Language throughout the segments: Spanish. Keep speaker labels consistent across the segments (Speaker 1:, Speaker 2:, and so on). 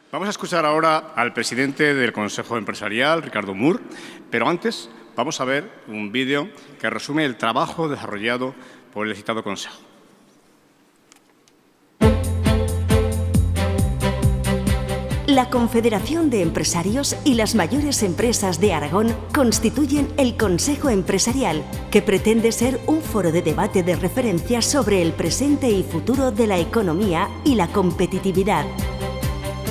Speaker 1: Vamos a escuchar ahora al presidente del Consejo Empresarial, Ricardo Mur, pero antes vamos a ver un vídeo que resume el trabajo desarrollado por el citado Consejo.
Speaker 2: La Confederación de Empresarios y las mayores empresas de Aragón constituyen el Consejo Empresarial, que pretende ser un foro de debate de referencia sobre el presente y futuro de la economía y la competitividad.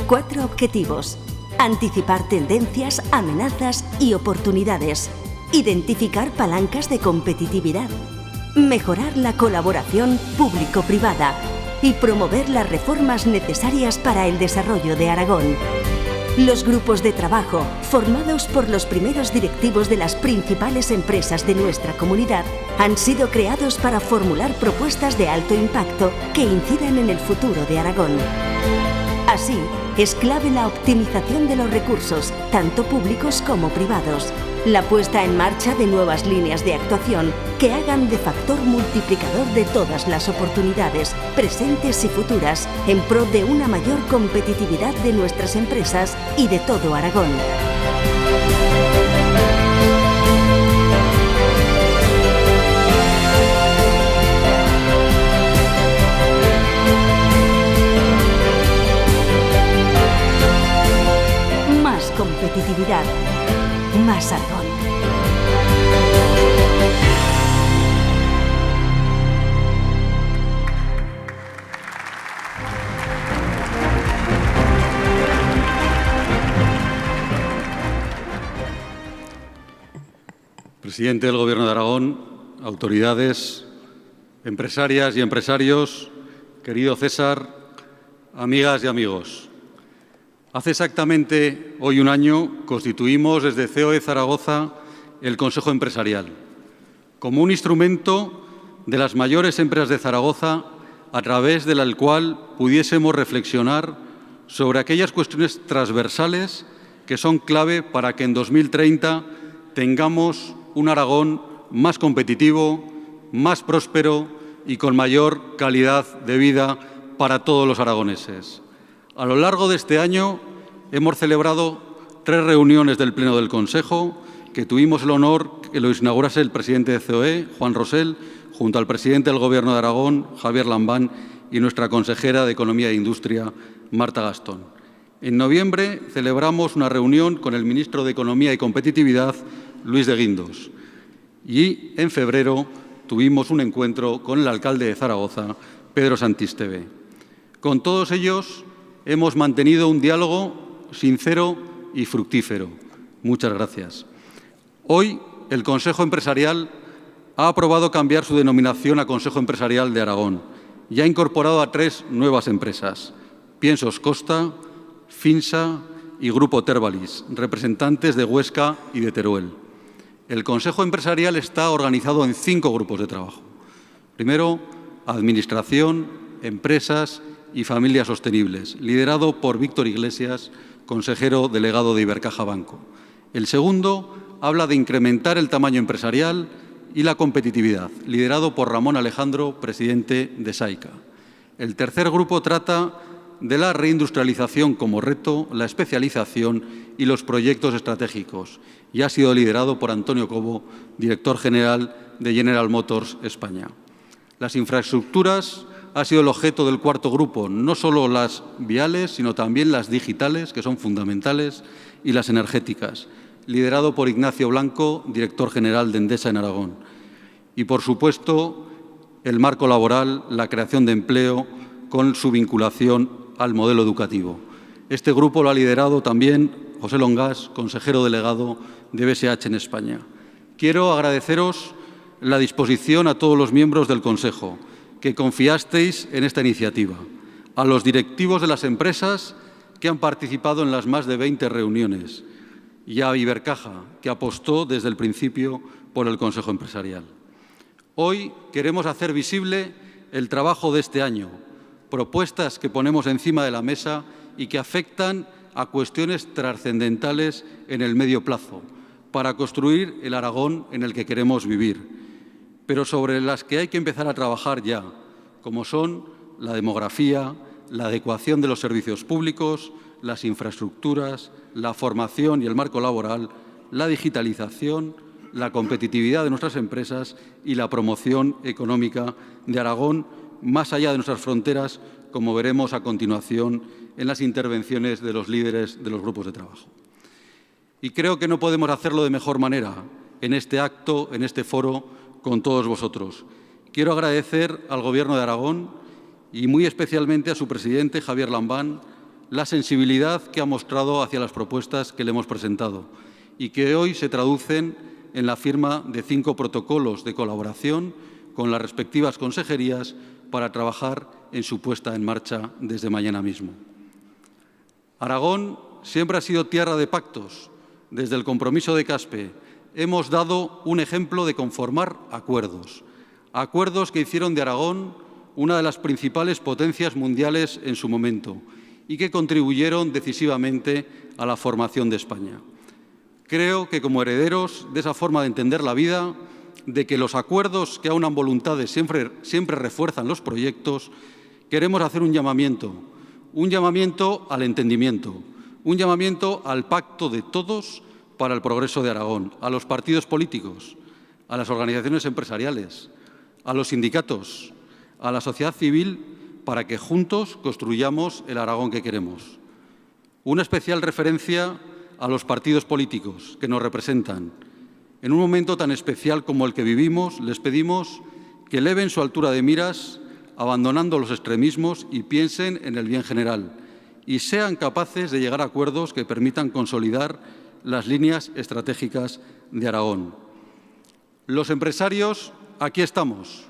Speaker 2: 4 objetivos: anticipar tendencias, amenazas y oportunidades, identificar palancas de competitividad, mejorar la colaboración público-privada y promover las reformas necesarias para el desarrollo de Aragón. Los grupos de trabajo, formados por los primeros directivos de las principales empresas de nuestra comunidad, han sido creados para formular propuestas de alto impacto que incidan en el futuro de Aragón. Así, es clave la optimización de los recursos, tanto públicos como privados, la puesta en marcha de nuevas líneas de actuación que hagan de factor multiplicador de todas las oportunidades, presentes y futuras, en pro de una mayor competitividad de nuestras empresas y de todo Aragón. Más competitividad. Más Aragón.
Speaker 3: Presidente del Gobierno de Aragón, autoridades, empresarias y empresarios, querido César, amigas y amigos. Hace exactamente hoy un año constituimos desde COE Zaragoza el Consejo Empresarial, como un instrumento de las mayores empresas de Zaragoza a través del cual pudiésemos reflexionar sobre aquellas cuestiones transversales que son clave para que en 2030 tengamos un Aragón más competitivo, más próspero y con mayor calidad de vida para todos los aragoneses. A lo largo de este año hemos celebrado 3 reuniones del Pleno del Consejo, que tuvimos el honor que lo inaugurase el presidente de COE, Juan Rosell, junto al presidente del Gobierno de Aragón, Javier Lambán, y nuestra consejera de Economía e Industria, Marta Gastón. En noviembre celebramos una reunión con el ministro de Economía y Competitividad, Luis de Guindos. Y en febrero tuvimos un encuentro con el alcalde de Zaragoza, Pedro Santisteve. Con todos ellos hemos mantenido un diálogo sincero y fructífero. Muchas gracias. Hoy el Consejo Empresarial ha aprobado cambiar su denominación a Consejo Empresarial de Aragón y ha incorporado a 3 nuevas empresas: Piensos Costa, Finsa y Grupo Tervalis, representantes de Huesca y de Teruel. El Consejo Empresarial está organizado en 5 grupos de trabajo. Primero, Administración, Empresas y Familias Sostenibles, liderado por Víctor Iglesias, consejero delegado de Ibercaja Banco. El segundo habla de incrementar el tamaño empresarial y la competitividad, liderado por Ramón Alejandro, presidente de SAICA. El tercer grupo trata de la reindustrialización como reto, la especialización y los proyectos estratégicos, y ha sido liderado por Antonio Cobo, director general de General Motors España. Las infraestructuras ha sido el objeto del cuarto grupo, no solo las viales, sino también las digitales, que son fundamentales, y las energéticas, liderado por Ignacio Blanco, director general de Endesa en Aragón. Y, por supuesto, el marco laboral, la creación de empleo, con su vinculación al modelo educativo. Este grupo lo ha liderado también José Longas, consejero delegado de BSH en España. Quiero agradeceros la disposición a todos los miembros del Consejo que confiasteis en esta iniciativa, a los directivos de las empresas que han participado en las más de 20 reuniones y a Ibercaja, que apostó desde el principio por el Consejo Empresarial. Hoy queremos hacer visible el trabajo de este año, propuestas que ponemos encima de la mesa y que afectan a cuestiones trascendentales en el medio plazo, para construir el Aragón en el que queremos vivir, pero sobre las que hay que empezar a trabajar ya, como son la demografía, la adecuación de los servicios públicos, las infraestructuras, la formación y el marco laboral, la digitalización, la competitividad de nuestras empresas y la promoción económica de Aragón más allá de nuestras fronteras, como veremos a continuación en las intervenciones de los líderes de los grupos de trabajo. Y creo que no podemos hacerlo de mejor manera en este acto, en este foro, con todos vosotros. Quiero agradecer al Gobierno de Aragón y muy especialmente a su presidente, Javier Lambán, la sensibilidad que ha mostrado hacia las propuestas que le hemos presentado y que hoy se traducen en la firma de 5 protocolos de colaboración con las respectivas consejerías para trabajar en su puesta en marcha desde mañana mismo. Aragón siempre ha sido tierra de pactos. Desde el compromiso de Caspe hemos dado un ejemplo de conformar acuerdos, acuerdos que hicieron de Aragón una de las principales potencias mundiales en su momento y que contribuyeron decisivamente a la formación de España. Creo que como herederos de esa forma de entender la vida, de que los acuerdos que aunan voluntades siempre refuerzan los proyectos, queremos hacer un llamamiento al entendimiento, un llamamiento al pacto de todos para el progreso de Aragón, a los partidos políticos, a las organizaciones empresariales, a los sindicatos, a la sociedad civil, para que juntos construyamos el Aragón que queremos. Una especial referencia a los partidos políticos que nos representan. En un momento tan especial como el que vivimos, les pedimos que eleven su altura de miras, abandonando los extremismos y piensen en el bien general y sean capaces de llegar a acuerdos que permitan consolidar las líneas estratégicas de Aragón. Los empresarios, aquí estamos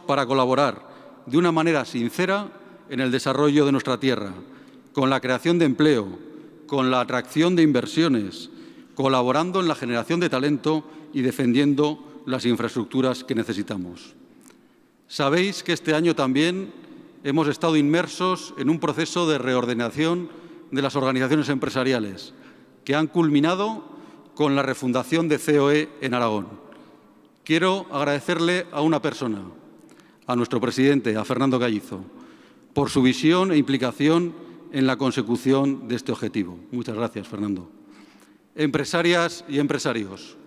Speaker 3: para colaborar de una manera sincera en el desarrollo de nuestra tierra, con la creación de empleo, con la atracción de inversiones, colaborando en la generación de talento y defendiendo las infraestructuras que necesitamos. Sabéis que este año también hemos estado inmersos en un proceso de reordenación de las organizaciones empresariales, que han culminado con la refundación de COE en Aragón. Quiero agradecerle a una persona, a nuestro presidente, a Fernando Gallizo, por su visión e implicación en la consecución de este objetivo. Muchas gracias, Fernando. Empresarias y empresarios,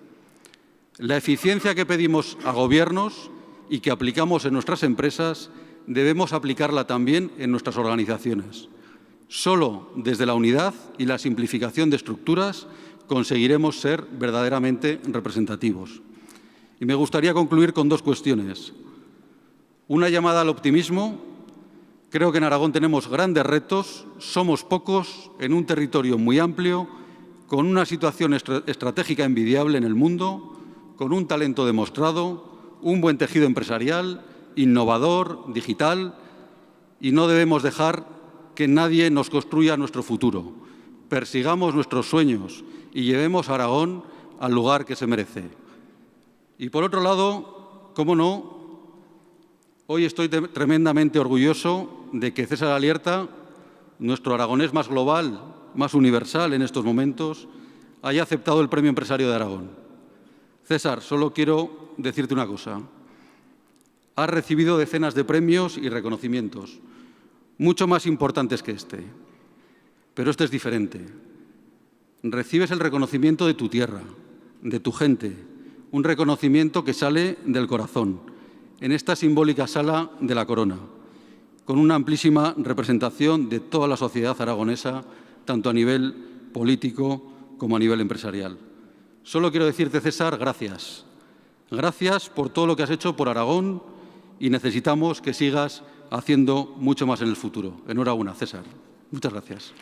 Speaker 3: la eficiencia que pedimos a gobiernos y que aplicamos en nuestras empresas debemos aplicarla también en nuestras organizaciones. Solo desde la unidad y la simplificación de estructuras conseguiremos ser verdaderamente representativos. Y me gustaría concluir con 2 cuestiones. Una llamada al optimismo. Creo que en Aragón tenemos grandes retos, somos pocos en un territorio muy amplio, con una situación estratégica envidiable en el mundo, con un talento demostrado, un buen tejido empresarial, innovador, digital, y no debemos dejar que nadie nos construya nuestro futuro. Persigamos nuestros sueños y llevemos a Aragón al lugar que se merece. Y por otro lado, cómo no, hoy estoy tremendamente orgulloso de que César Alierta, nuestro aragonés más global, más universal en estos momentos, haya aceptado el Premio Empresario de Aragón. César, solo quiero decirte una cosa. Has recibido decenas de premios y reconocimientos, mucho más importantes que este. Pero este es diferente. Recibes el reconocimiento de tu tierra, de tu gente, un reconocimiento que sale del corazón, en esta simbólica sala de la Corona, con una amplísima representación de toda la sociedad aragonesa, tanto a nivel político como a nivel empresarial. Solo quiero decirte, César, gracias. Gracias por todo lo que has hecho por Aragón y necesitamos que sigas haciendo mucho más en el futuro. Enhorabuena, César. Muchas gracias.